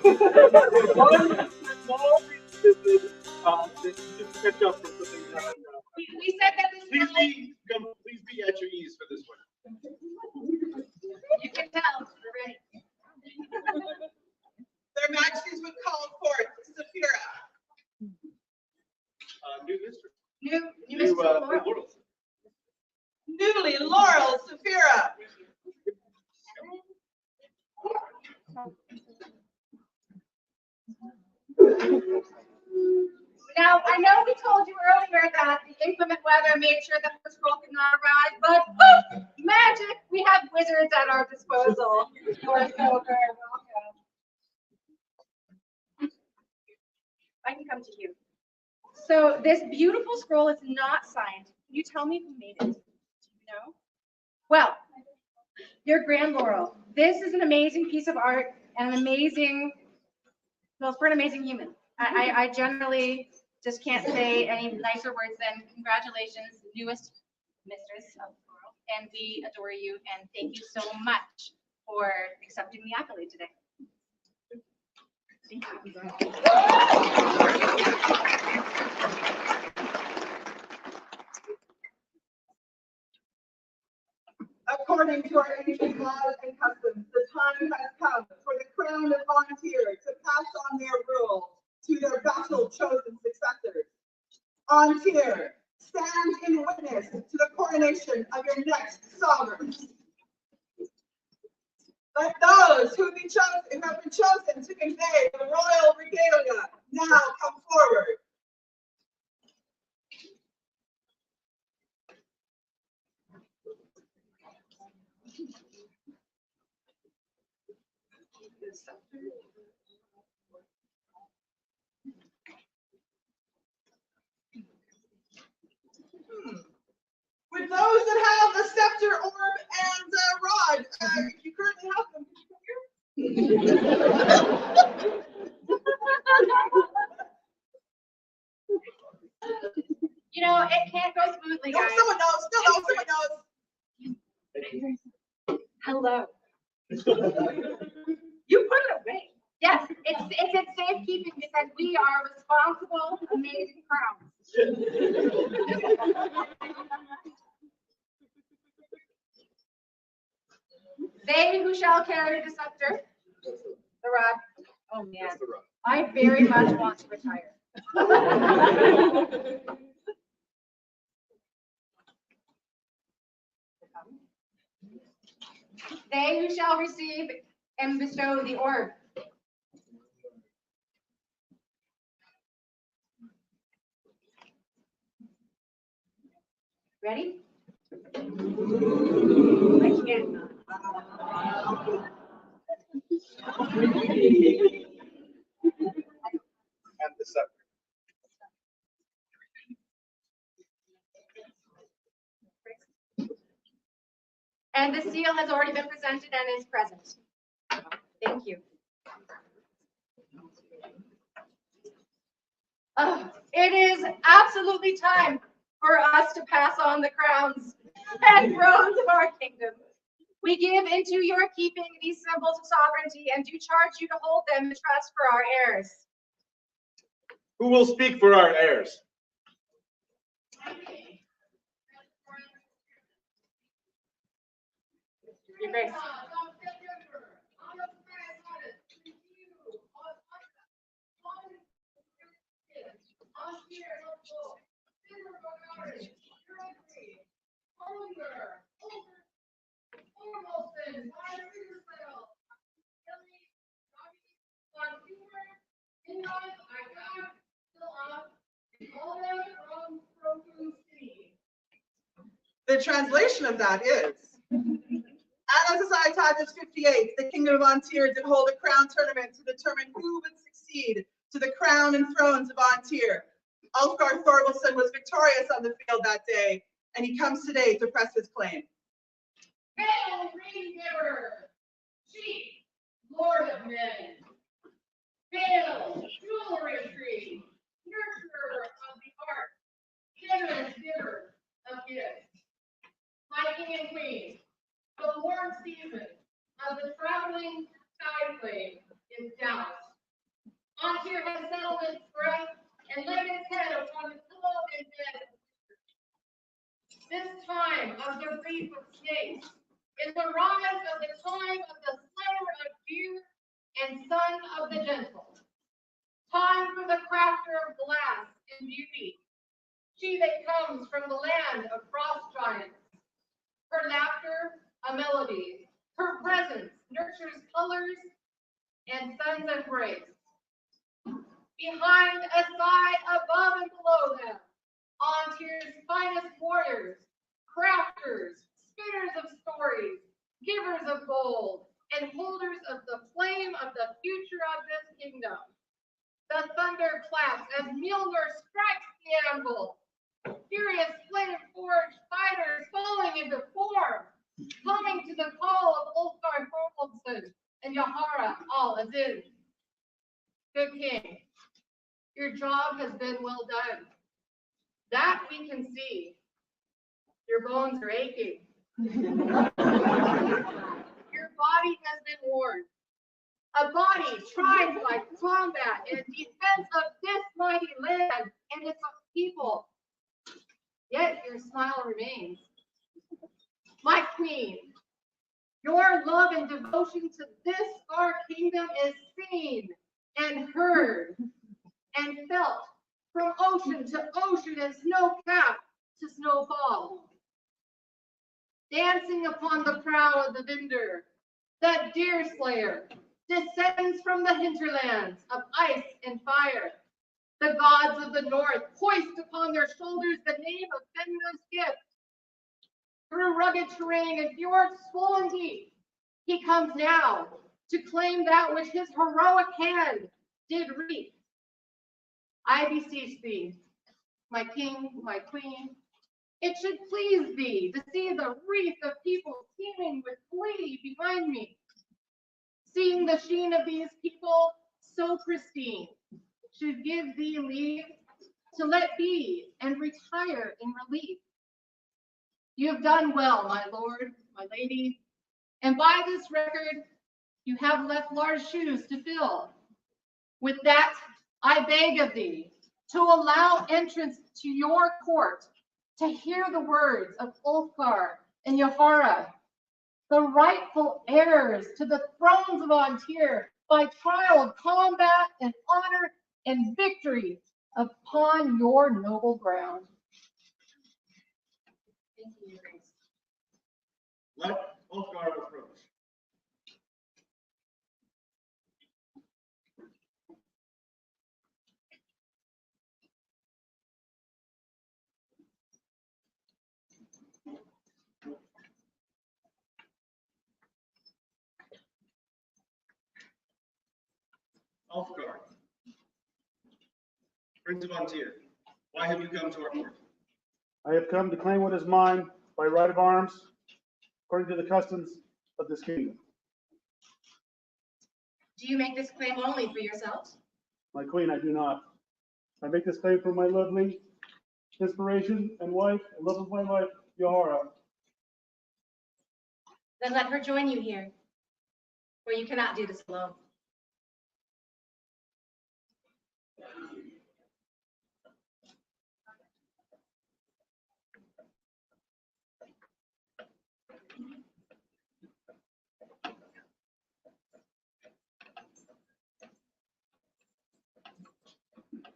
Just catch up for something that We said that this please be at your ease for this one. You can tell we're ready. Their Majesties would call forth Saphira. New mistress. New Mr. Laurel. Laurel. Newly Laurel Saphira. Now, I know we told you earlier that the inclement weather made sure that the scroll could not arrive, but oh, magic! We have wizards at our disposal. You're so very welcome. I can come to you. So this beautiful scroll is not signed. Can you tell me who made it? Do you know? Well, your Grand Laurel. This is an amazing piece of art and an amazing, well, for an amazing human. I generally just can't say any nicer words than congratulations, newest mistress of the world, and we adore you and thank you so much for accepting the accolade today. Thank you. According to our ancient laws and customs, the time has come for the crown of Vontier to pass on their rule to their battle-chosen successors. Vontier, stand in witness to the coronation of your next sovereign. Let those who have been chosen to convey the royal regalia now come forward. With those that have the scepter, orb, and rod, if you currently have them, can you come here? You know, it can't go smoothly, No, guys. someone knows. Still knows. Someone knows. Hello. You put it away. Yes, it's in safekeeping because we are responsible, amazing crowns. They who shall carry the scepter, the rod. Oh man, I very much want to retire. They who shall receive and bestow the orb. Ready? I can't. And the scepter. And the seal has already been presented and is present. Thank you. It is absolutely time for us to pass on the crowns and thrones of our kingdom. We give into your keeping these symbols of sovereignty and do charge you to hold them in trust for our heirs. Who will speak for our heirs? Your Grace. The translation of that is, at Societatis 58, the Kingdom of Vontier did hold a crown tournament to determine who would succeed to the crown and thrones of Vontier. Ulfgar Thorvaldson was victorious on the field that day, and he comes today to press his claim. Hail, Green Giver, Chief, Lord of Men. Hail, Jewelry Tree, Nurturer of the Art, Generous Giver of Gifts. My King and Queen, the warm season of the traveling sky flame is doused has settled its breath and laid its head upon the pillow and bed. This time of the reef of snakes is the rise of the time of the slayer of deer and son of the gentle. Time for the crafter of glass and beauty, she that comes from the land of frost giants. Her laughter, a melody. Her presence nurtures colors and sun's embrace. Behind, aside, above, and below them, on Tyr's finest warriors, crafters, spinners of stories, givers of gold, and holders of the flame of the future of this kingdom. The thunder claps as Mjolnir strikes the anvil. Furious flame-forged fighters falling into form, coming to the call of Ulfgar and Juahara all as in. Good king, your job has been well done. That we can see. Your bones are aching. Your body has been worn. A body tried by combat and defense of this mighty land and its people. Yet your smile remains. My queen, your love and devotion to this our kingdom is seen and heard and felt from ocean to ocean and snow cap to snowfall. Dancing upon the prow of the Vinder, that deer slayer descends from the hinterlands of ice and fire. The gods of the north hoist upon their shoulders the name of Fenrir's gift. Through rugged terrain and fjords swollen deep, he comes now to claim that which his heroic hand did reap. I beseech thee, my king, my queen, it should please thee to see the wreath of people teeming with glee behind me. Seeing the sheen of these people so pristine, should give thee leave to let be and retire in relief. You have done well, my lord, my lady, and by this record, you have left large shoes to fill. With that, I beg of thee to allow entrance to your court to hear the words of Ulfgar and Juahara, the rightful heirs to the thrones of Antir, by trial, combat, and honor and victory upon your noble ground. Thank you, Your Grace. Let Ulfgar approach. Ulfgar, Prince of Antir, why have you come to our court? I have come to claim what is mine by right of arms, according to the customs of this kingdom. Do you make this claim only for yourselves? My queen, I do not. I make this claim for my lovely inspiration and wife, and love of my life, Juahara. Then let her join you here, for you cannot do this alone.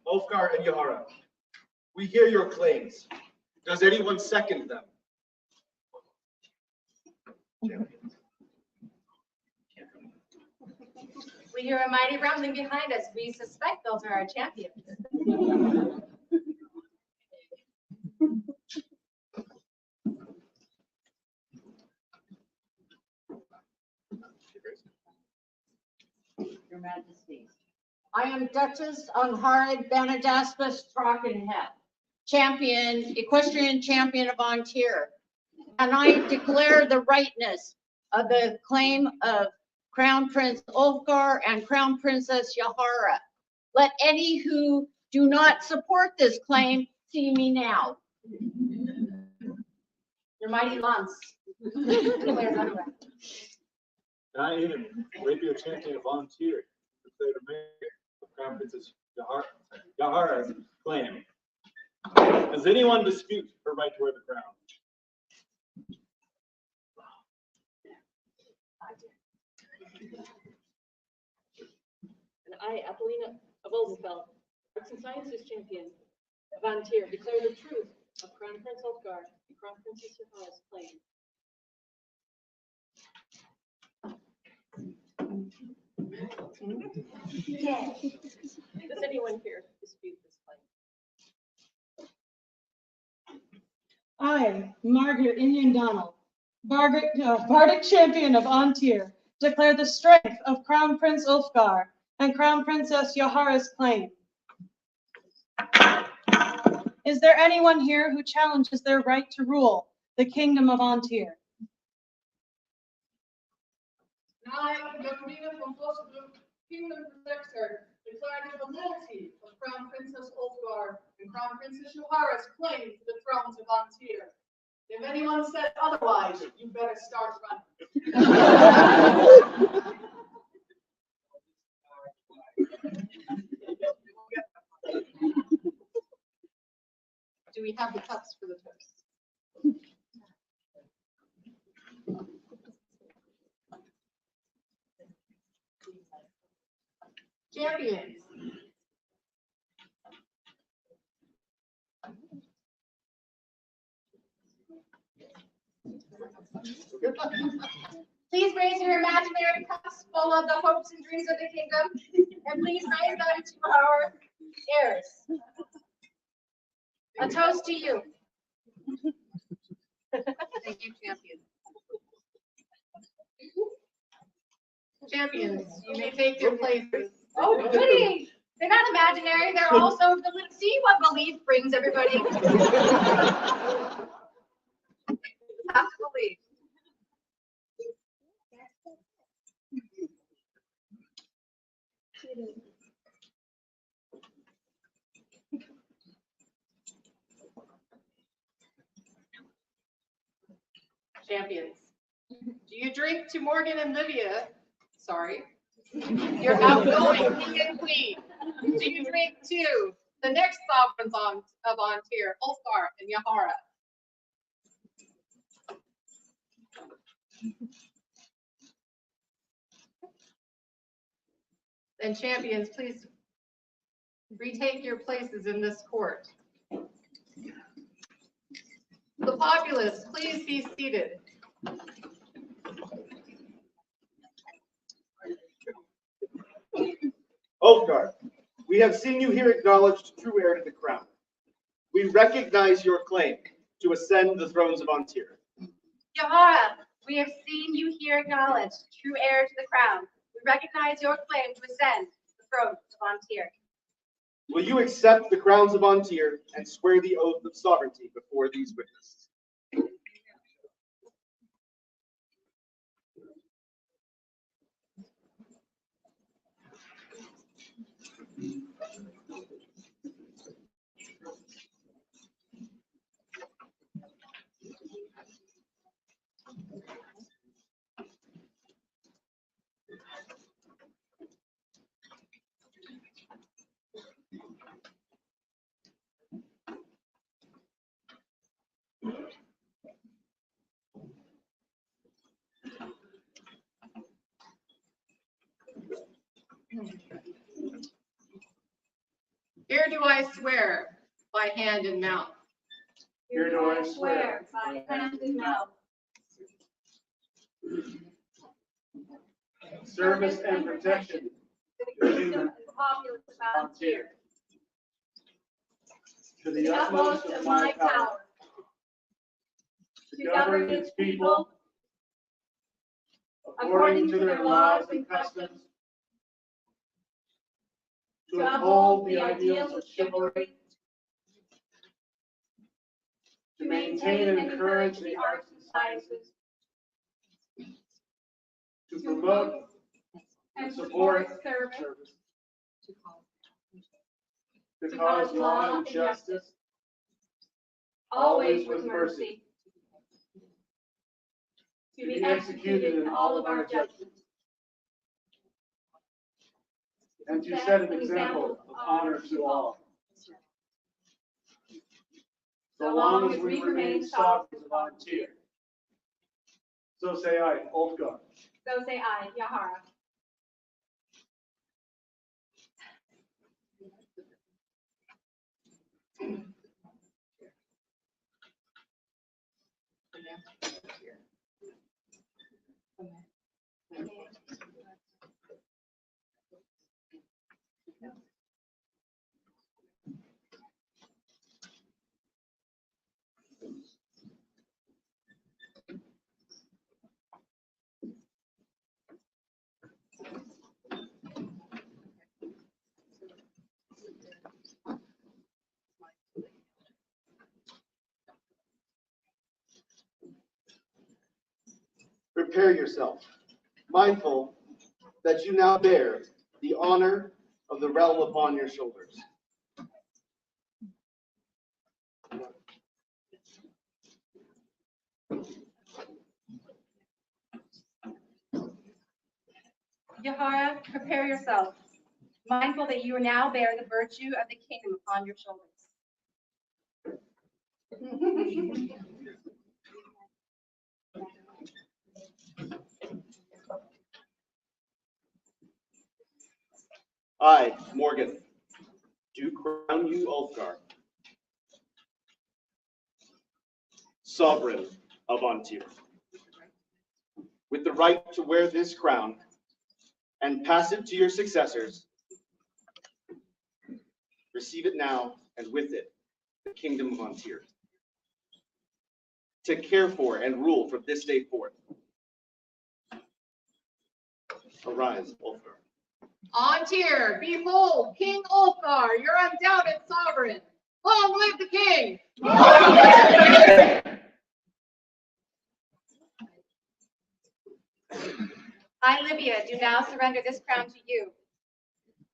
Ulfgar and Juahara, we hear your claims. Does anyone second them? We hear a mighty rumbling behind us. We suspect those are our champions. Your Majesties, I am Duchess Angharad Banadaspa Strauchenhead, equestrian champion of Antir, and I declare the rightness of the claim of Crown Prince Ulfgar and Crown Princess Juahara. Let any who do not support this claim see me now. Your mighty lance. I am rapier champion of Antir, declared a mayor of Crown Princess Juahara's claim. Does anyone dispute her right to wear the crown? And I, Apolline of Ulfgar, Arts and Sciences Champion of Antir, declare the truth of Crown Prince Ulfgar and Crown Princess Juahara's claim. Does anyone here dispute this claim? I, Margaret Indian Donald, Bardic Champion of Antir, declare the strength of Crown Prince Ulfgar and Crown Princess Juahara's claim. Is there anyone here who challenges their right to rule the Kingdom of Antir? I, Jacobina from Kosovo, Kingdom Protector, declare the validity of Crown Princess Ulfgar and Crown Princess Juahara's claim to the thrones of Antir. If anyone said otherwise, you better start running. Do we have the cups for the toast? Champions. Please raise your imaginary cups full of the hopes and dreams of the kingdom, and please raise them to our heirs. A toast to you. Thank you, champions. Champions, you may take your places. Oh, goody. They're not imaginary. They're also the little. See what belief brings everybody. Have to believe. Champions, do you drink to Morgan and Livia? Sorry. Your outgoing king and queen. Do you drink to the next sovereigns of Antir, Ulfgar and Juahara? Then champions, please retake your places in this court. The populace, please be seated. Ulfgar, we have seen you here acknowledged true heir to the crown. We recognize your claim to ascend the thrones of Antir. Juahara, we have seen you here acknowledged, true heir to the crown. We recognize your claim to ascend the throne of Antir. Will you accept the crowns of Antir and swear the oath of sovereignty before these witnesses? Here do I swear by hand and mouth. Here do I swear by hand and mouth. service and protection To the kingdom and populace of Antir. to the utmost of my power, to govern its people according to their laws and customs, to uphold the ideals of chivalry, to maintain and encourage the arts and sciences, to promote and support service, to cause law and justice, always with mercy, to be executed in all of our judgments. and to set an example of honor to all. So long as we remain sovereigns of Antir. So say I, Ulfgar. So say I, Juahara. Prepare yourself, mindful that you now bear the honor of the realm upon your shoulders. Juahara, prepare yourself, mindful that you now bear the virtue of the kingdom upon your shoulders. I, Morgan, do crown you Ulfgar, sovereign of Antir, with the right to wear this crown and pass it to your successors. Receive it now, and with it, the kingdom of Antir, to care for and rule from this day forth. Arise, Ulfgar. Antir, behold, King Ulfgar, your undoubted sovereign. Long live the king! I, Livia, do now surrender this crown to you,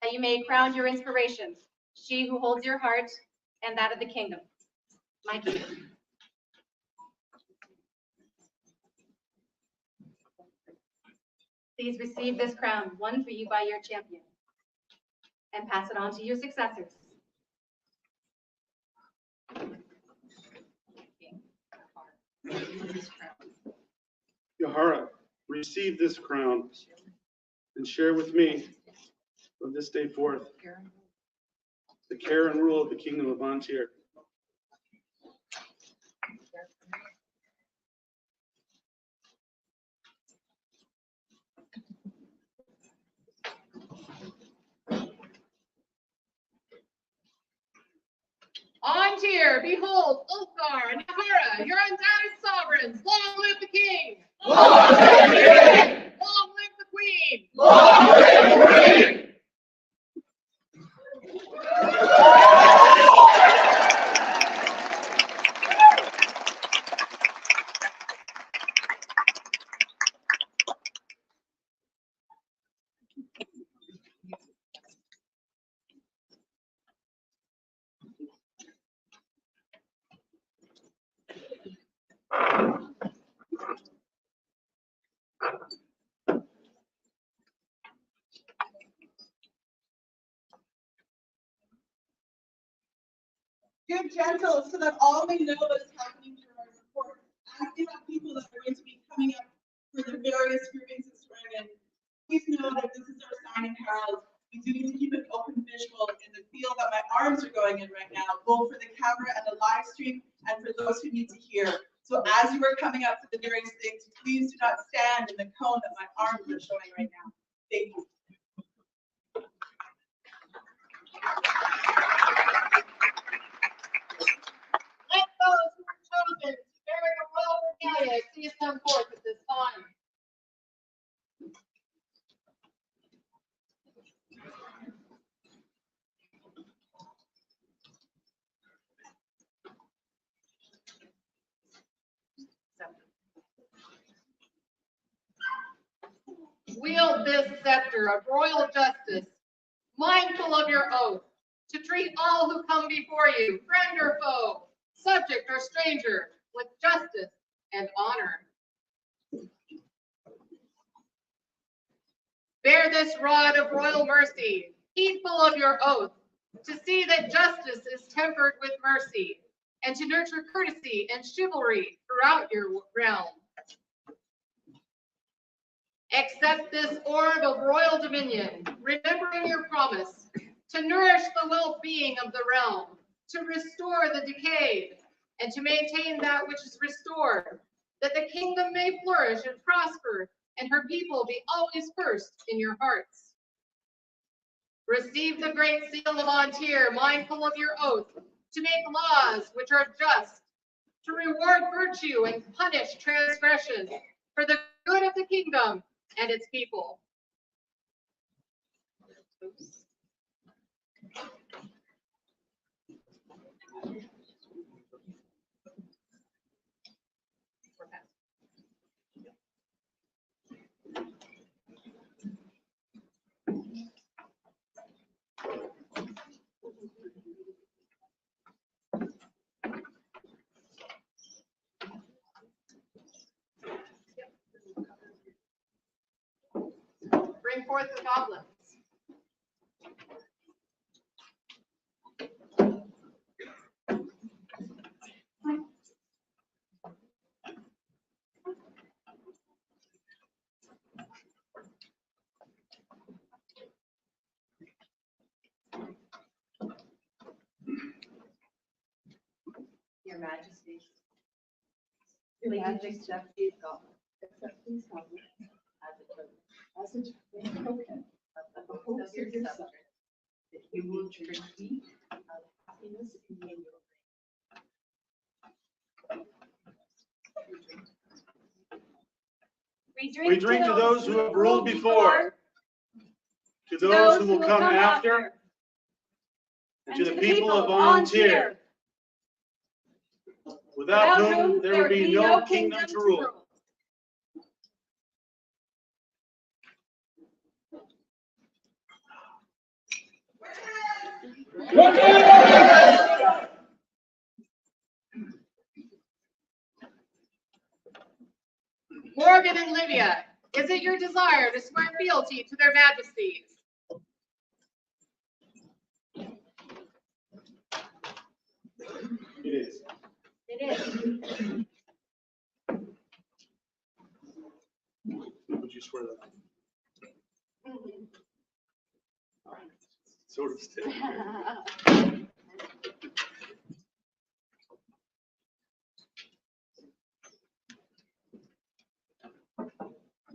that you may crown your inspiration, she who holds your heart and that of the kingdom, my king. Please receive this crown, won for you by your champion, and pass it on to your successors. Juahara, receive this crown and share with me from this day forth the care and rule of the kingdom of Antir. Antir, behold, Ulfgar and Juahara, your undoubted sovereigns. Long live the king! Long live the queen! Long live the queen! Give gentle so that all may know what is happening to our report. Asking about people that are going to be coming up for the various groupings and swearing in. Please know that this is our sign and herald. We do need to keep an open visual in the field that my arms are going in right now, both for the camera and the live stream, and for those who need to hear. So as you are coming up for the various things, please do not stand in the cone that my arms are showing right now. Thank you. Let those who are chosen to bear the royal regalia please come forth at this time. Wield this scepter of royal justice, mindful of your oath, to treat all who come before you, friend or foe, subject or stranger, with justice and honor. Bear this rod of royal mercy, heedful of your oath, to see that justice is tempered with mercy, and to nurture courtesy and chivalry throughout your realm. Accept this orb of royal dominion, remembering your promise to nourish the well-being of the realm, to restore the decayed, and to maintain that which is restored, that the kingdom may flourish and prosper, and her people be always first in your hearts. Receive the great seal of Antir, mindful of your oath, to make laws which are just, to reward virtue and punish transgression, for the good of the kingdom and its people. Bring forth the goblets. Your Majesties. Your Majesties, accept these goblets. Accept these goblets. As a token of the hopes of your subjects, that you will drink deep of happiness in your reign. We drink to those who have ruled before, to those who will come after, and to the people of Antir, without whom there would be no kingdom to rule. Morgan and Livia, is it your desire to swear fealty to their majesties? It is. It is. Would you swear that? Sort of still.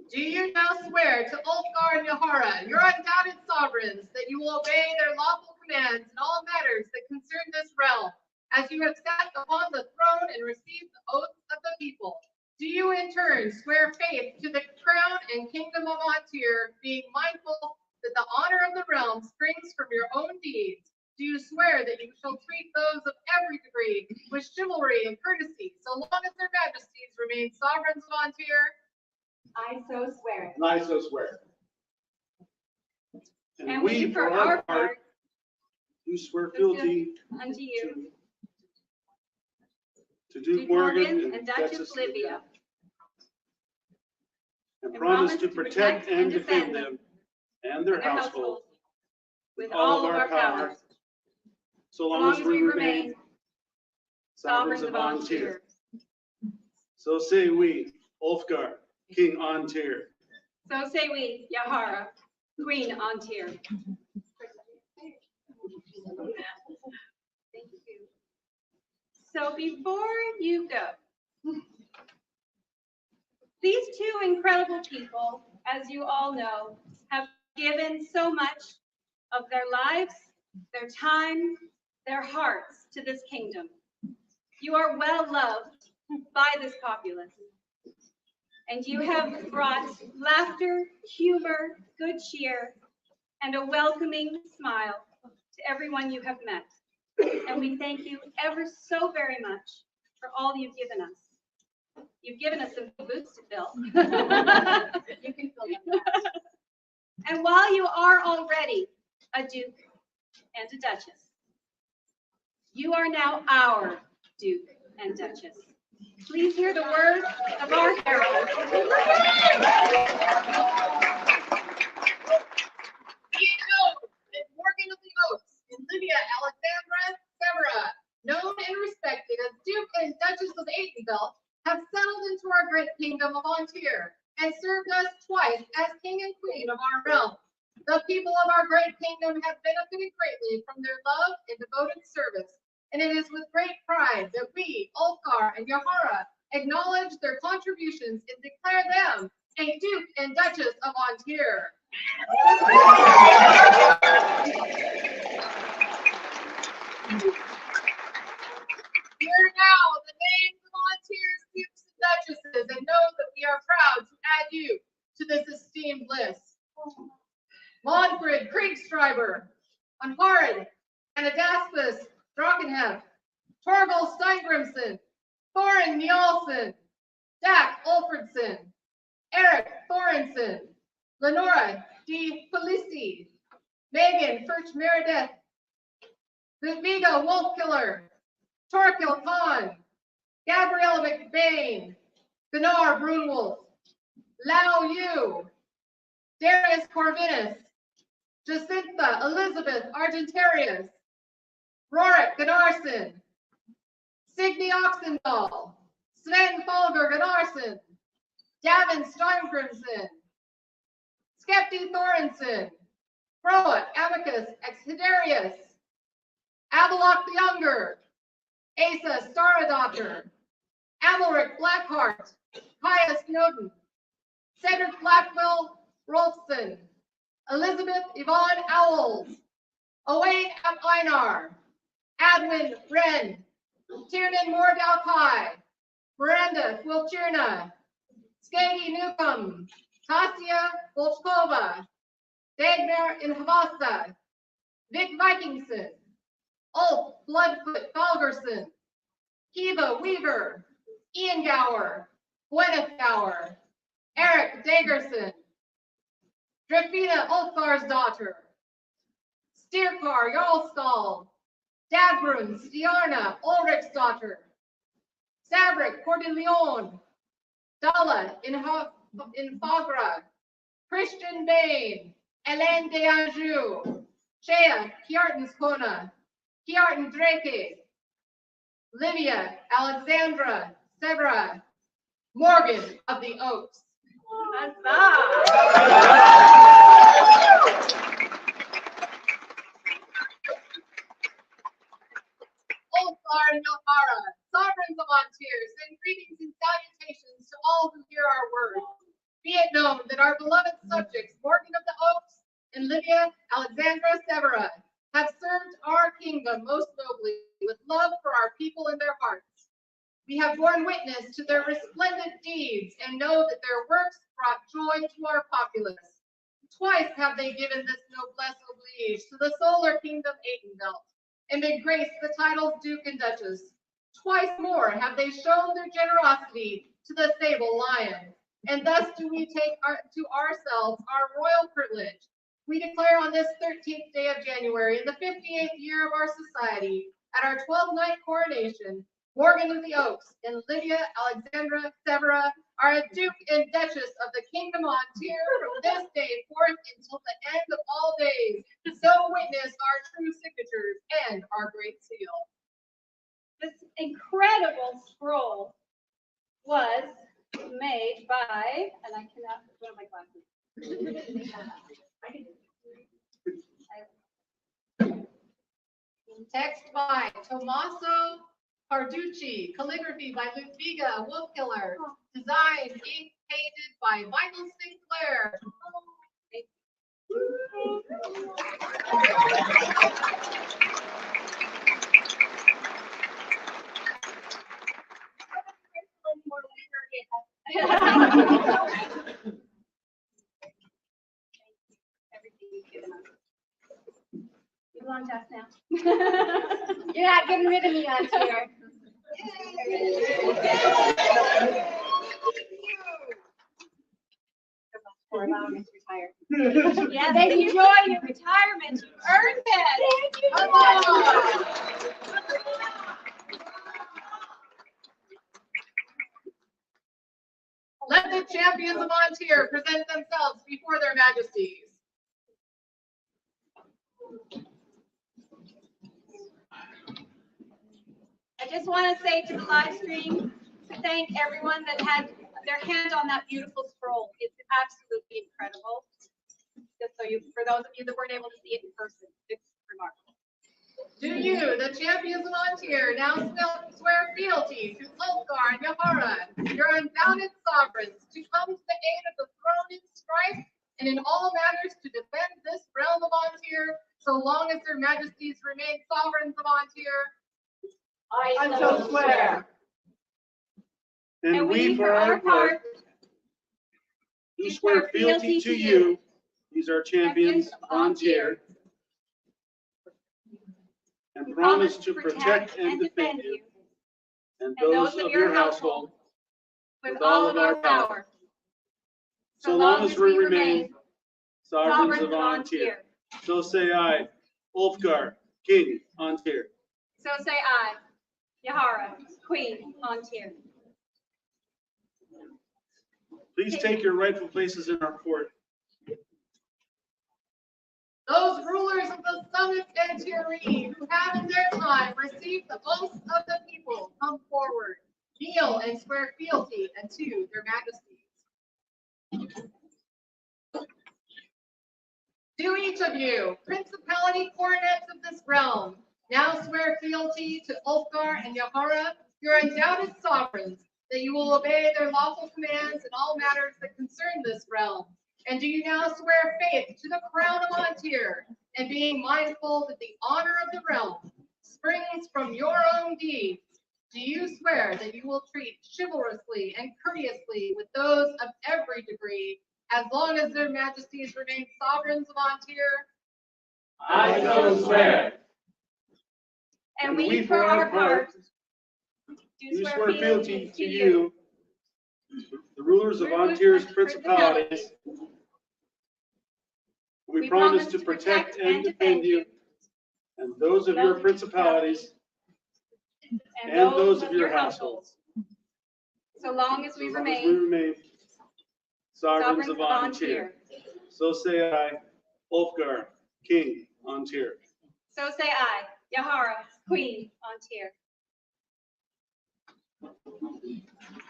Do you now swear to Ulfgar and Juahara, your undoubted sovereigns, that you will obey their lawful commands in all matters that concern this realm, as you have sat upon the throne and received the oaths of the people? Do you in turn swear faith to the crown and kingdom of Antir, being mindful that the honor of the realm springs from your own deeds? Do you swear that you shall treat those of every degree with chivalry and courtesy, so long as their majesties remain sovereigns of Antir? I so swear. And I so swear. And we, for our part, do swear fealty unto you, to Duke Morgan and Duchess Livia, and promise to protect and defend them and their household with all of our power, so long as we remain sovereigns of Antir. So say we, Ulfgar, King Antir. So say we, Juahara, Queen Antir. So before you go, these two incredible people, as you all know, have given so much of their lives, their time, their hearts to this kingdom. You are well loved by this populace, and you have brought laughter, humor, good cheer, and a welcoming smile to everyone you have met. And we thank you ever so very much for all you've given us. You've given us some boots to fill. You can fill them. And while you are already a duke and a duchess, you are now our duke and duchess. Please hear the words of our herald. You know that kingdom of Antir and served us twice as king and queen of our realm. The people of our great kingdom have benefited greatly from their love and devoted service, and it is with great pride that we, Ulfgar and Juahara, acknowledge their contributions and declare them a Duke and Duchess of Antir. Hear now the names of Antir's Dukes and Duchesses, and know that we are proud to add you to this esteemed list. Monfrid Kriegstreiber, Unharid, Anadaspis Drakenhef, Torgel Steingrimson, Thorin Njálsson, Dak Ulfredson, Eric Thorenson, Lenora D. Felici, Megan Furch Meredith, Ludviga Wolfkiller, Torkil Khan, Gabriella McBain, Gunnar Brunwolf, Lao Yu, Darius Corvinus, Jacinta Elizabeth Argentarius, Rorik Gunnarsson, Signe Oxendahl, Sven Folger Gunnarsson, Gavin Steingrimson, Skepti Thorenson, Froa Amicus Exhidarius, Avalok the Younger, Asa Staradoctor, Amalric Blackheart, Caius Snowden, Cedric Blackwell Rolfson, Elizabeth Yvonne Owls, Owain Ap Einar, Adwin Wren, Tiernan Mordau Kai, Miranda Quilcherna, Skady Newcomb, Tasia Volchkova, Dagmar Inhavasta, Vic Vikingson, Ulf Bloodfoot Falgerson, Kiva Weaver, Ian Gower, Gwyneth Gower, Eric Dagerson, Drefina Ulfgar's daughter, Stierkar Jarlstall, Dagrun Stiarna Ulrich's daughter, Sabrik Cordeleon, Dala Infagra, Christian Bain, Hélène de Anjou, Shea Kjartans Kona, Kjartan Drake, Livia Alexandra Severa, Morgan of the Oaks. Ulfgar and Juahara, sovereigns of Antir, send greetings and salutations to all who hear our words. Be it known that our beloved subjects, Morgan of the Oaks and Livia Alexandra Severa, have served our kingdom most nobly with love for our people in their hearts. We have borne witness to their resplendent deeds and know that their works brought joy to our populace. Twice have they given this noblesse oblige to the solar kingdom Adenbelt, and may grace the titles Duke and Duchess. Twice more have they shown their generosity to the sable lion, and thus do we take to ourselves our royal privilege. We declare on this 13th day of January, in the 58th year of our society, at our 12th-night coronation, Morgan of the Oaks and Lydia Alexandra Severa are a Duke and Duchess of the Kingdom of Antir from this day forth until the end of all days. So witness our true signatures and our great seal. This incredible scroll was made by, and I cannot, what are my glasses? Text by Tommaso Carducci, calligraphy by Ludviga Wolfkiller, design, ink painted by Michael Sinclair. You belong to us now. You're not getting rid of me on here. For allowing me to retire. Yes, enjoy your retirement. You earned it. Thank you. Come on. Let the champions of Antir present themselves before their majesties. I just want to say to the live stream, thank everyone that had their hand on that beautiful scroll. It's absolutely incredible. Just so you, for those of you that weren't able to see it in person, it's remarkable. Do you, the champions of Antir, now swear fealty to Ulfgar and Juahara, your unbounded sovereigns, to come to the aid of the throne in strife and in all matters to defend this realm of Antir, so long as their majesties remain sovereigns of Antir? I so swear. And we, for our part, do swear fealty to you, these are champions of Antir, and promise to protect and defend you, and those of your household, with all of our power, so long as we remain sovereigns of Antir. So say I, Ulfgar, King Antir. So say I, Juahara, Queen Antir. Please take your rightful places in our court. Those rulers of the summit and Tyree who have in their time received the oaths of the people come forward, kneel and swear fealty unto their majesties. Do each of you, principality coronets of this realm, now swear fealty to Ulfgar and Juahara, your undoubted sovereigns, that you will obey their lawful commands in all matters that concern this realm. And do you now swear faith to the crown of Antir, and being mindful that the honor of the realm springs from your own deeds, do you swear that you will treat chivalrously and courteously with those of every degree, as long as their majesties remain sovereigns of Antir? I so swear. And we, for our part, do swear fealty to you, the rulers of Antir's principalities. We promise to protect and defend you, and those of your principalities, and those of your households, so long as we remain sovereigns of Antir. So say I, Ulfgar, King Antir. So say I, Juahara, Queen Antir.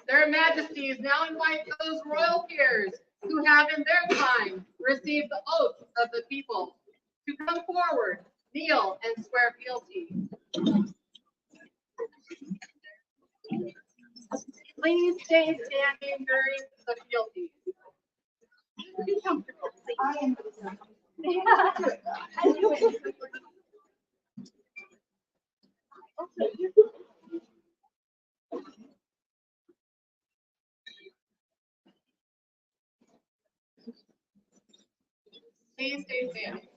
Their majesties now invite those royal peers who have in their time received the oath of the people to come forward, kneel, and swear fealty. Please stay standing during the fealty. Be comfortable, please. Please stay standing.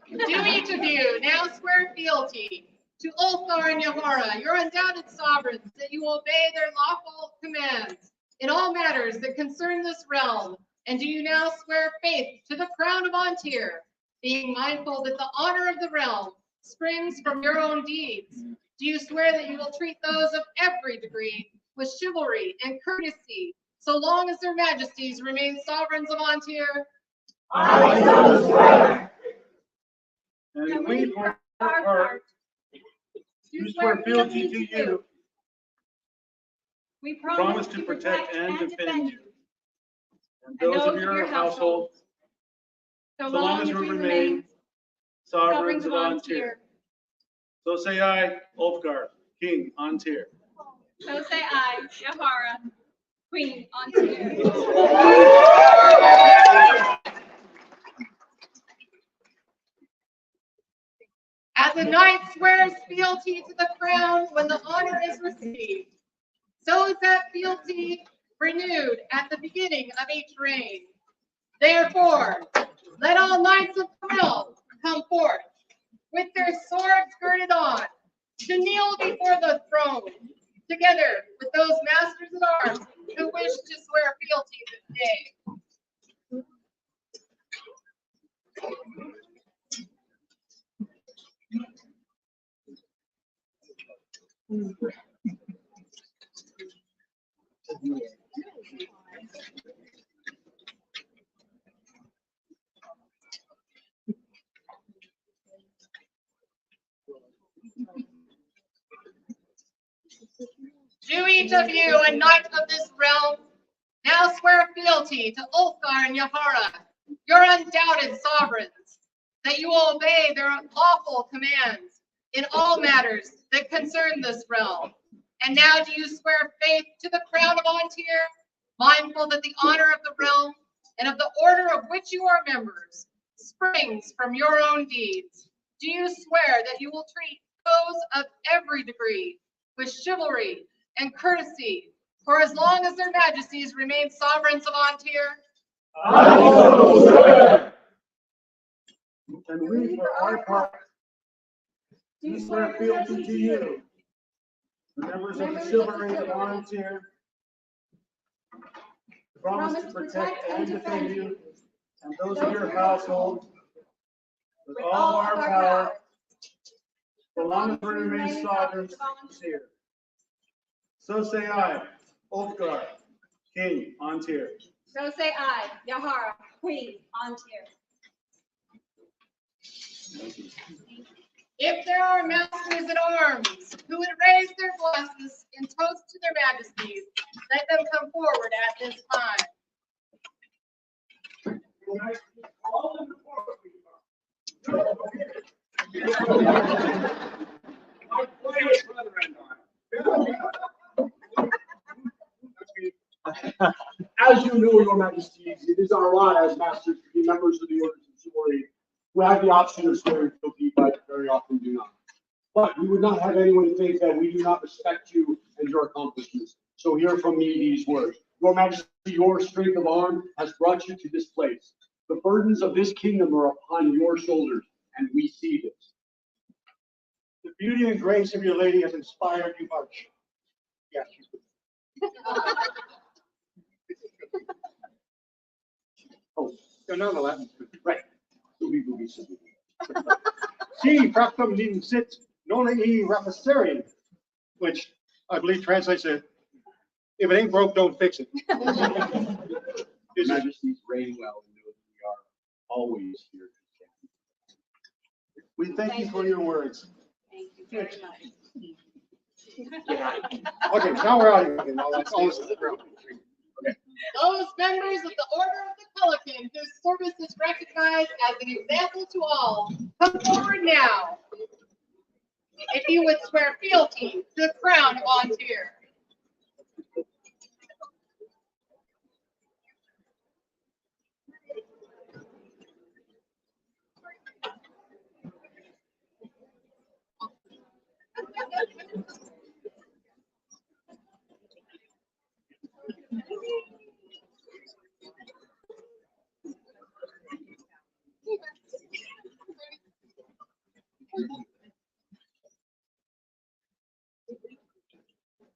Do each of you now swear fealty to Ulfgar and Juahara, your undoubted sovereigns, that you will obey their lawful commands in all matters that concern this realm? And do you now swear faith to the crown of Antir, being mindful that the honor of the realm springs from your own deeds? Do you swear that you will treat those of every degree with chivalry and courtesy, so long as their majesties remain sovereigns of Antir? I so swear. And we, for our part, do swear fealty to you. We Promise to protect and defend you, and those of your household, so long as we remain sovereigns of Antir. So say I, Ulfgar, King Antir. So say I, Juahara, Queen Antir. As a knight swears fealty to the crown when the honor is received, so is that fealty renewed at the beginning of each reign. Therefore, let all knights of the realm come forth with their swords girded on to kneel before the throne, together with those masters at arms who wish to swear fealty this day. each of you, a knight of this realm, now swear fealty to Ulfgar and Juahara, your undoubted sovereigns, that you will obey their lawful commands in all matters that concern this realm. And now do you swear faith to the crown of Antir, mindful that the honor of the realm and of the order of which you are members springs from your own deeds? Do you swear that you will treat those of every degree with chivalry and courtesy for as long as their majesties remain sovereigns of Antir? I so swear. And we, for our part, do swear fealty to you, the members of the chivalry of Antir, promise to protect and defend you and those of your household with all our power, so long as we remain sovereigns here. So say I, Ulfgar, King, Antir. So say I, Juahara, Queen, Antir. If there are masters at arms who would raise their glasses in toast to their majesties, let them come forward at this time. As you know, your majesties, it is our lot as masters to be members of the orders of chivalry who have the option of swearing fealty, but very often do not. But we would not have anyone think that we do not respect you and your accomplishments. So hear from me these words. Your majesty, your strength of arm has brought you to this place. The burdens of this kingdom are upon your shoulders, and we see this. The beauty and grace of your lady has inspired you much. Yes. Oh, No, the Latin. right. Booby, booby, booby. Si fractum nin sit noli e reficere, which I believe translates to, if it ain't broke, don't fix it. Your majesties reign well and know that we are always here to stand. We thank you for your words. Thank you very much. Okay, now we're out of here. Now that's all. Those members of the Order of the Pelican whose service is recognized as an example to all, come forward now. If you would swear fealty to the crown of Antir.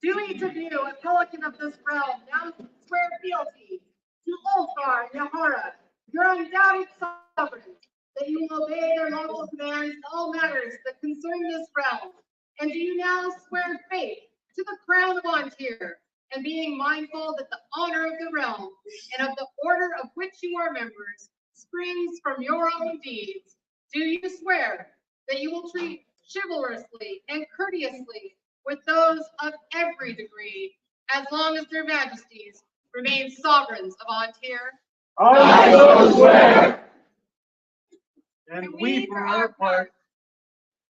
Do each of you, a pelican of this realm, now swear fealty to Ulfgar and Juahara, your undoubted sovereigns, that you will obey their lawful commands in all matters that concern this realm. And do you now swear faith to the crown of Antir, and being mindful that the honor of the realm and of the order of which you are members springs from your own deeds, do you swear that you will treat chivalrously and courteously with those of every degree, as long as their majesties remain sovereigns of Antir? I so swear. And we, for our part,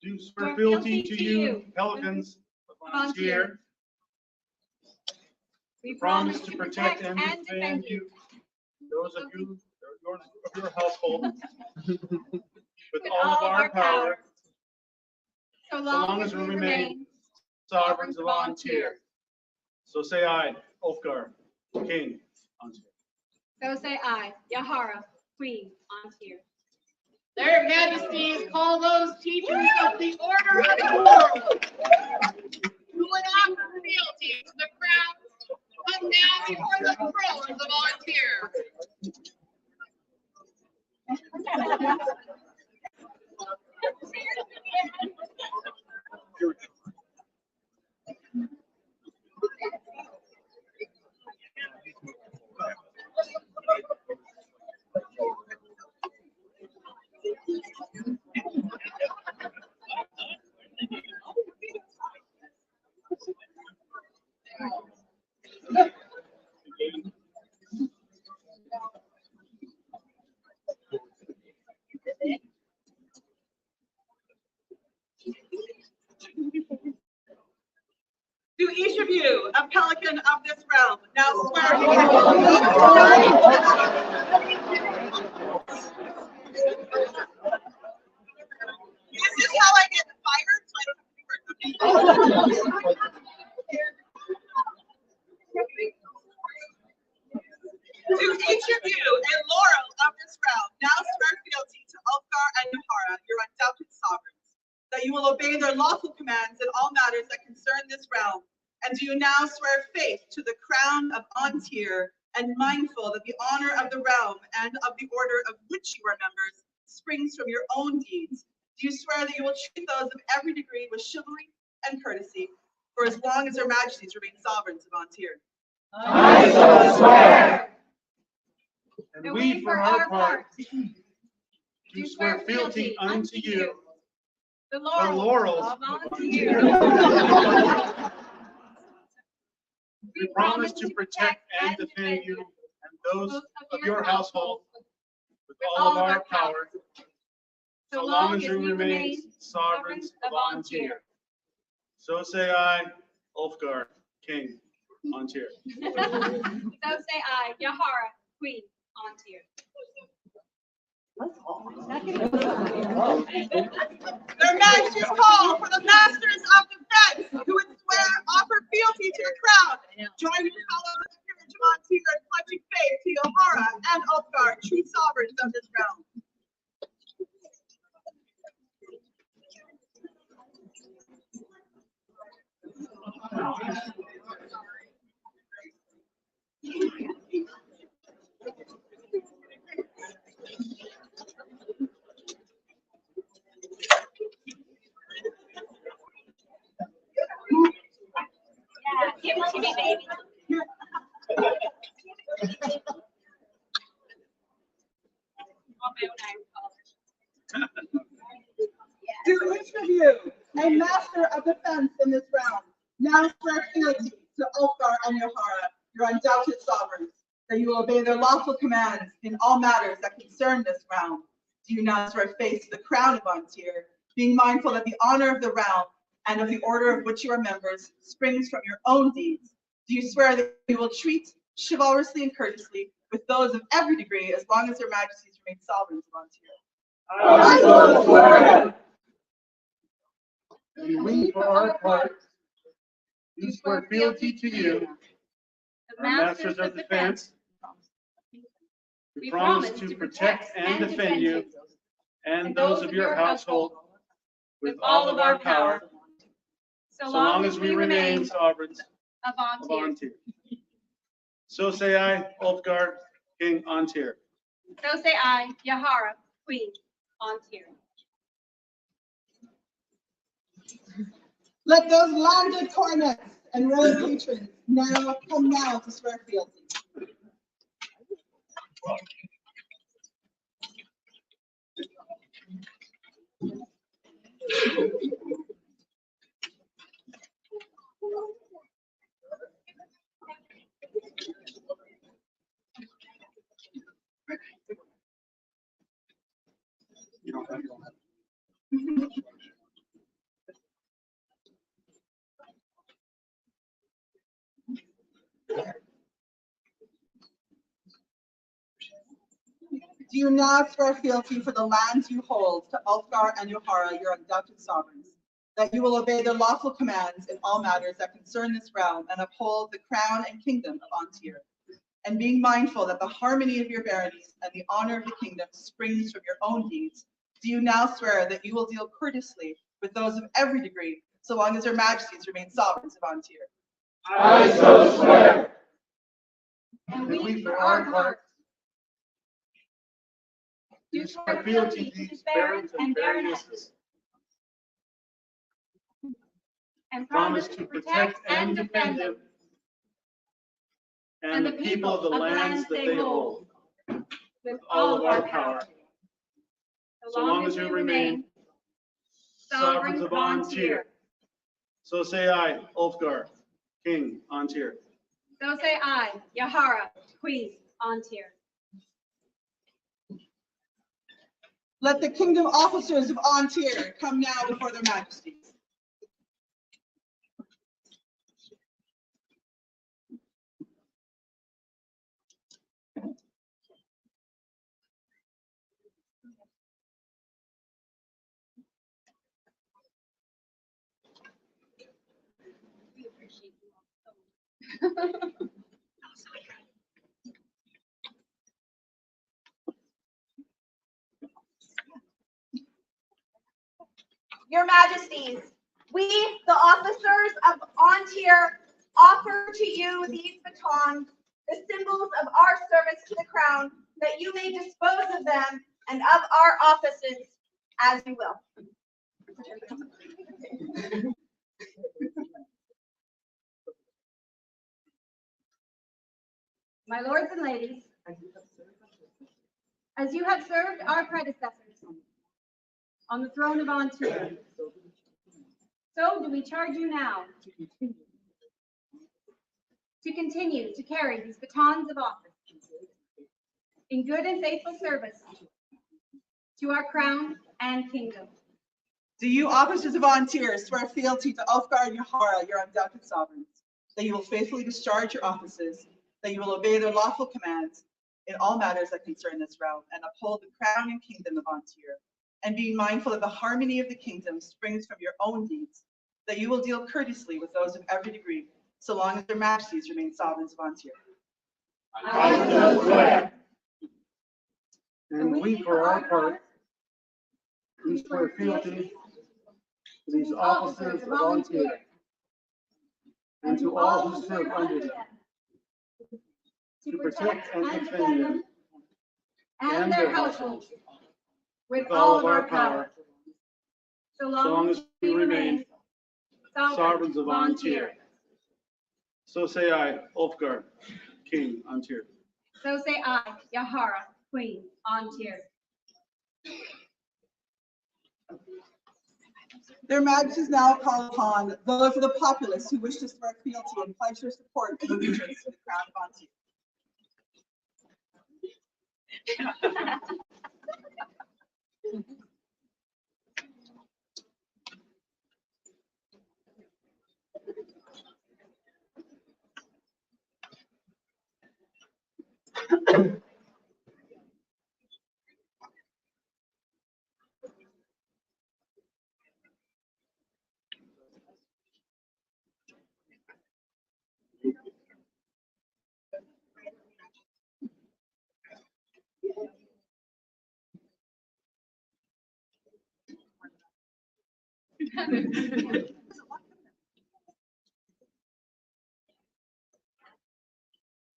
do swear fealty to you, pelicans of Antir. We Promise to protect and defend you, those of you, of your household, with all of our power, so so long as we remain sovereigns of Antir. So say I, Ulfgar, King, Antir. So say I, Juahara, Queen, Antir. Their majesties call those teachers of the order of the world who would offer fealty to the crown, come now before the thrones of Antir. Is this how I get fired? So I don't have to work. To each of you, a laurel of this realm, now swear fealty to Ulfgar and Juahara, your undoubted sovereigns, that you will obey their lawful commands in all matters that concern this realm. And do you now swear faith to the crown of Antir, and mindful that the honor of the realm and of the order of which you are members springs from your own deeds? Do you swear that you will treat those of every degree with chivalry and courtesy for as long as their majesties remain sovereigns of Antir? I so swear. And we, for our part, do swear fealty unto you, The the laurels of of Antir. We promise to protect and defend you and those of your household with all of our power, so long as you remain sovereigns of Antir. So say I, Ulfgar, King, Antir. So say I, Juahara, Queen, Antir. Their majesties call for the masters of defense who would swear offer fealty to the crown. Join me to follow the spirit of Antir and pledging faith to Juahara and Ulfgar, true sovereigns of this realm. Yeah, give it to me, baby. On my own Irish collar. Do each of you, a master of defense in this realm, now swear fealty to Ulfgar and Juahara, your undoubted sovereigns, that you will obey their lawful commands in all matters that concern this realm. Do you now swear faith to the crown of Antir, being mindful that the honor of the realm and of the order of which you are members springs from your own deeds? Do you swear that you will treat chivalrously and courteously with those of every degree as long as their majesties remain sovereigns of Antir? I so swear. And we, for our part, do swear fealty to you, The masters of defense. We promise to protect and defend you and those of your household with all of our power, so long as we remain sovereigns of of Antir. Antir. So say I, Ulfgar, King Antir. So say I, Juahara, Queen, Antir. Let those landed cornets and royal patrons come now to swear fealty. You don't have your own. Do you now swear fealty for the lands you hold to Ulfgar and Juahara, your undoubted sovereigns, that you will obey their lawful commands in all matters that concern this realm and uphold the crown and kingdom of Antir, and being mindful that the harmony of your baronies and the honor of the kingdom springs from your own deeds, do you now swear that you will deal courteously with those of every degree, so long as their majesties remain sovereigns of Antir? I so swear. And we, for our part, Do swear fealty to these barons and baronesses. and Promise to protect and defend them and the people of the lands that they hold with all of our power, so long as we remain sovereigns of Antir. So say I, Ulfgar, King Antir. So say I, Juahara, Queen, Antir. Let the kingdom officers of Antir come now before their majesties. Your Majesties, we, the officers of Antir, offer to you these batons, the symbols of our service to the crown, that you may dispose of them and of our offices as you will. My lords and ladies, as you have served our predecessors on the throne of Antir, so do we charge you now to continue to carry these batons of office in good and faithful service to our crown and kingdom. Do you, officers of Antir, swear fealty to Ulfgar and Juahara, your undoubted sovereigns, that you will faithfully discharge your offices, that you will obey their lawful commands in all matters that concern this realm, and uphold the crown and kingdom of Antir, and being mindful that the harmony of the kingdom springs from your own deeds, that you will deal courteously with those of every degree, so long as their majesties remain sovereigns of Antir? I so swear. And we, for our part, we swear fealty to these officers of Antir and to all who serve under them, to protect and defend them and their households with all of our power, so long as we remain sovereigns of Antir. So say I, Ulfgar, King Antir. So say I, Juahara, Queen Antir. Their majesties now call upon those of the populace who wish to swear fealty and pledge their support and allegiance to the crown of Antir.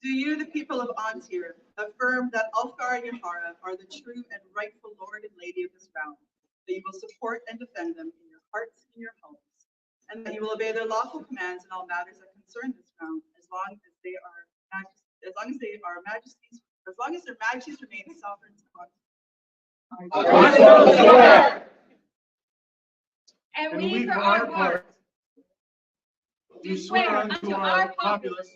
Do you, the people of Antir, affirm that Ulfgar and Juahara are the true and rightful lord and lady of this realm, that you will support and defend them in your hearts and your homes, and that you will obey their lawful commands in all matters that concern this realm, as long as their majesties remain sovereigns of Antir? I so swear. And we, for our part, do swear unto our populace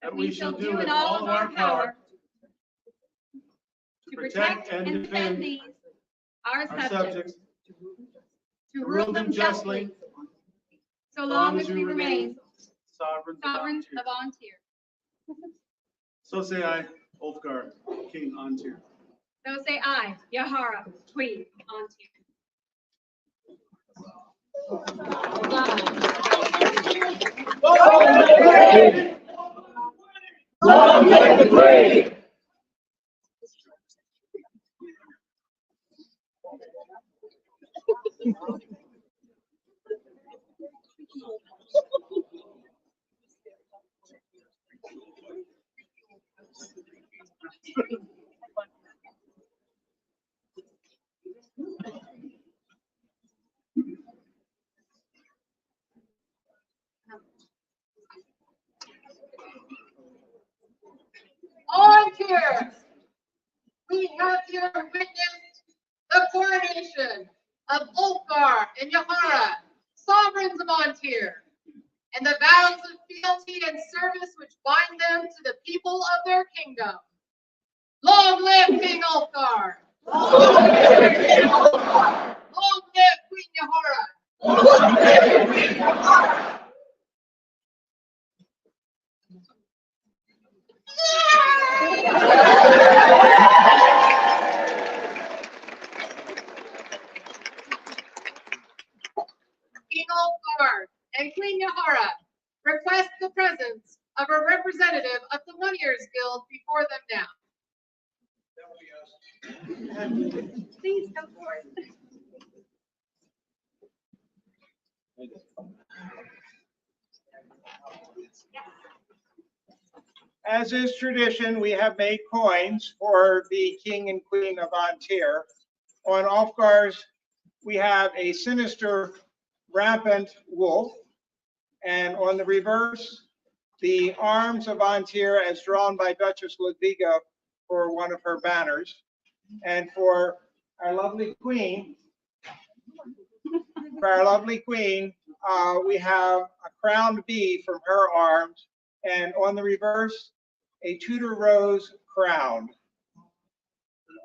that we shall do in all of our power to protect and defend these, our subjects, to rule them justly, so long as we remain sovereigns of Antir. So say I, Ulfgar, King Antir. So say I, Juahara, Queen Antir. Long live the brave! Antir, we have here witnessed the coronation of Ulfgar and Juahara, sovereigns of Antir, and the vows of fealty and service which bind them to the people of their kingdom. Long live King Ulfgar! Long live King Ulfgar! Long live Queen Juahara! Long live Queen Juahara! King Ulfgar and Queen Juahara, prepare Moneyers Guild before them now. Please come forward. As is tradition, we have made coins for the King and Queen of Antir. On Ulfgar's, we have a sinister, rampant wolf, and on the reverse, the arms of Antir as drawn by Duchess Ludwiga for one of her banners. And for our lovely queen, we have a crowned bee from her arms, and on the reverse, a Tudor rose crown.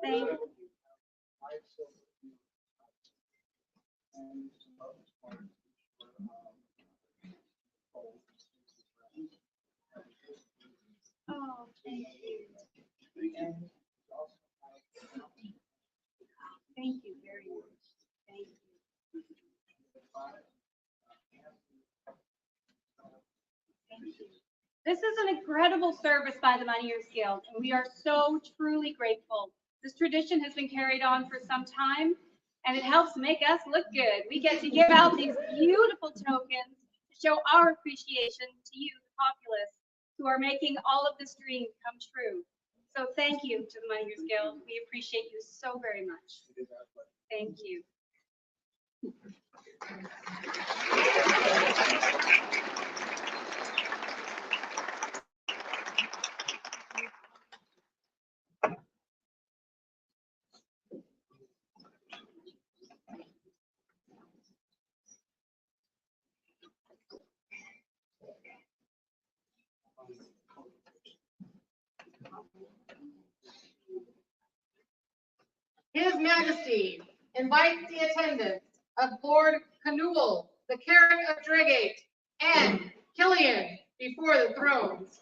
Thank you. Oh, thank you. Thank you very much. Thank you. Thank you. This is an incredible service by the Moneyers Guild, and we are so truly grateful. This tradition has been carried on for some time, and it helps make us look good. We get to give out these beautiful tokens to show our appreciation to you, the populace, who are making all of this dream come true. So thank you to the Moneyers Guild. We appreciate you so very much. Thank you. His Majesty invites the attendance of Lord Canule, the Carrick of Dregate, and Killian before the thrones.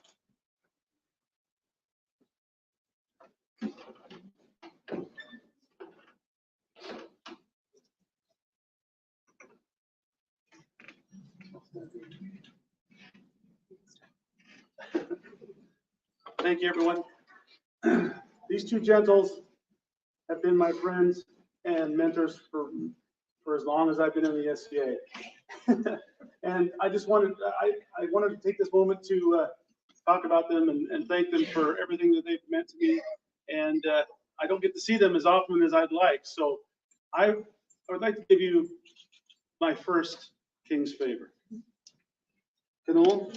Thank you, everyone. These two gentles have been my friends and mentors for as long as I've been in the SCA. And I just wanted, I wanted to take this moment to talk about them and thank them for everything that they've meant to me. And I don't get to see them as often as I'd like. So I would like to give you my first King's favor. Canole?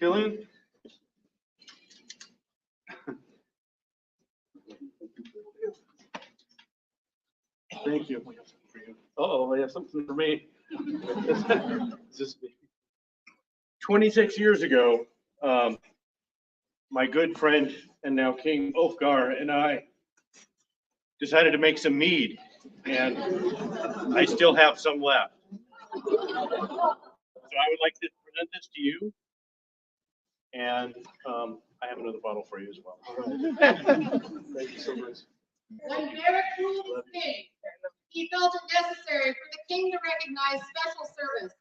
Killian? Thank you. Uh-oh, I have something for me. 26 years ago, my good friend and now King Ulfgar and I decided to make some mead, and I still have some left. So I would like to present this to you, and I have another bottle for you as well. Thank you so much. When Barrett ruled as king, he felt it necessary for the king to recognize special service.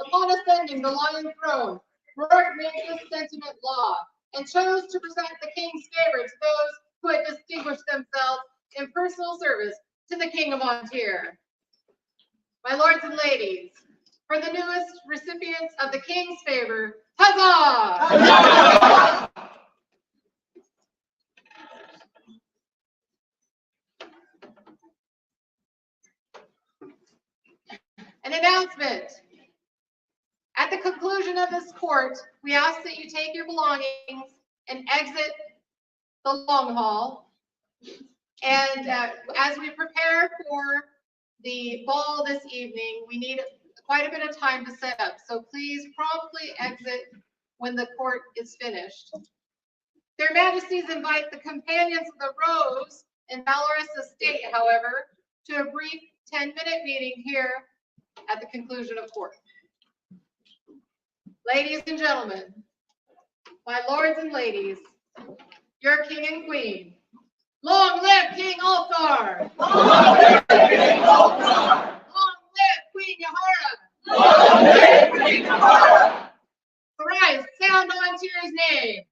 Upon ascending the Lion throne, Rourke made this sentiment law and chose to present the king's favor to those who had distinguished themselves in personal service to the King of Antir. My lords and ladies, for the newest recipients of the king's favor, huzzah! Huzzah! An announcement. At the conclusion of this court, we ask that you take your belongings and exit the long hall. And as we prepare for the ball this evening, we need quite a bit of time to set up. So please promptly exit when the court is finished. Their Majesties invite the companions of the Rose and Valorous Estate, however, to a brief 10-minute meeting here at the conclusion of court. Ladies and gentlemen, my lords and ladies, your king and queen, Long live King Ulfgar! Long live King Ulfgar! Long live Queen Juahara! Long live Queen Juahara! Thrice sound on Tyr's name!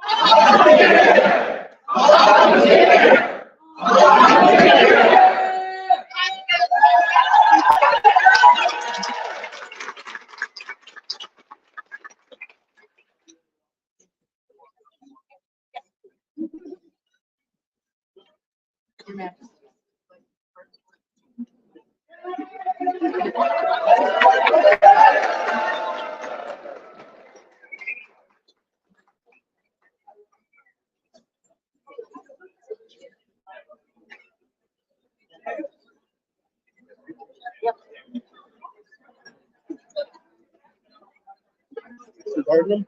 Volunteer! Volunteer! Volunteer! Your Majesty. Mr. Cardinal?